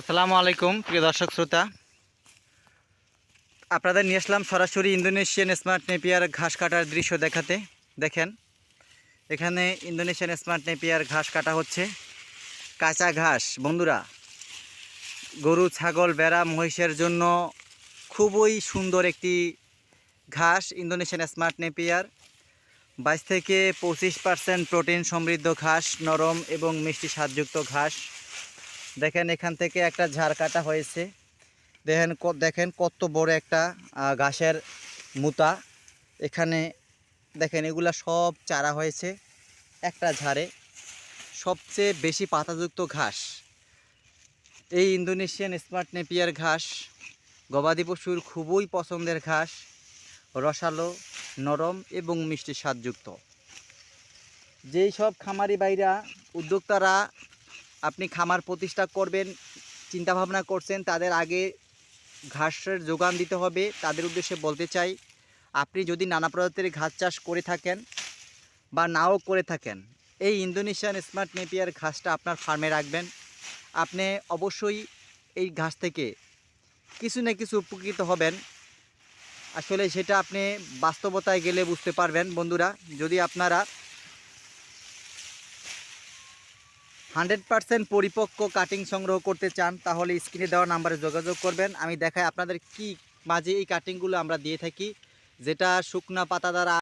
আসসালামু আলাইকুম প্রিয় দর্শক শ্রোতা, আপনাদের নিয়ে আসলাম সরাসরি ইন্দোনেশিয়ান স্মার্ট নেপিয়ার ঘাস কাটার দৃশ্য দেখাতে। দেখেন, এখানে ইন্দোনেশিয়ান স্মার্ট নেপিয়ার ঘাস কাটা হচ্ছে। কাঁচা ঘাস বন্ধুরা, গরু, ছাগল, ভেড়া, মহিষের জন্য খুবই সুন্দর একটি ঘাস ইন্দোনেশিয়ান স্মার্ট নেপিয়ার। 22 থেকে 25% প্রোটিন সমৃদ্ধ ঘাস, নরম এবং মিষ্টি স্বাদযুক্ত ঘাস। দেখেন, এখান থেকে একটা ঝাড় কাটা হয়েছে। দেখেন কত বড় একটা ঘাসের মুতা। এখানে দেখেন, এগুলা সব চারা হয়েছে একটা ঝাড়ে। সবচেয়ে বেশি পাতাযুক্ত ঘাস এই ইন্দোনেশিয়ান স্মার্ট নেপিয়ার ঘাস। গবাদি পশুর খুবই পছন্দের ঘাস, রসালো, নরম এবং মিষ্টি স্বাদযুক্ত। যেই সব খামারি ভাইরা, উদ্যোক্তারা আপনি খামার প্রতিষ্ঠা করবেন চিন্তাভাবনা করছেন, তাদের আগে ঘাসের যোগান দিতে হবে। তাদের উদ্দেশ্যে বলতে চাই, আপনি যদি নানা প্রজাতির ঘাস চাষ করে থাকেন বা নাও করে থাকেন, এই ইন্দোনেশিয়ান স্মার্ট নেপিয়ার ঘাসটা আপনার ফার্মে রাখবেন। আপনি অবশ্যই এই ঘাস থেকে কিছু না কিছু উপকৃত হবেন। আসলে সেটা আপনি বাস্তবতায় গেলে বুঝতে পারবেন। বন্ধুরা, যদি আপনারা 100% পরিপক্ক কাটিং সংগ্রহ করতে চান, তাহলে স্ক্রিনে দেওয়া নাম্বারে যোগাযোগ করবেন। আমি দেখাই আপনাদের কি মাঝে এই কাটিংগুলো আমরা দিয়ে থাকি, যেটা শুকনা পাতা দ্বারা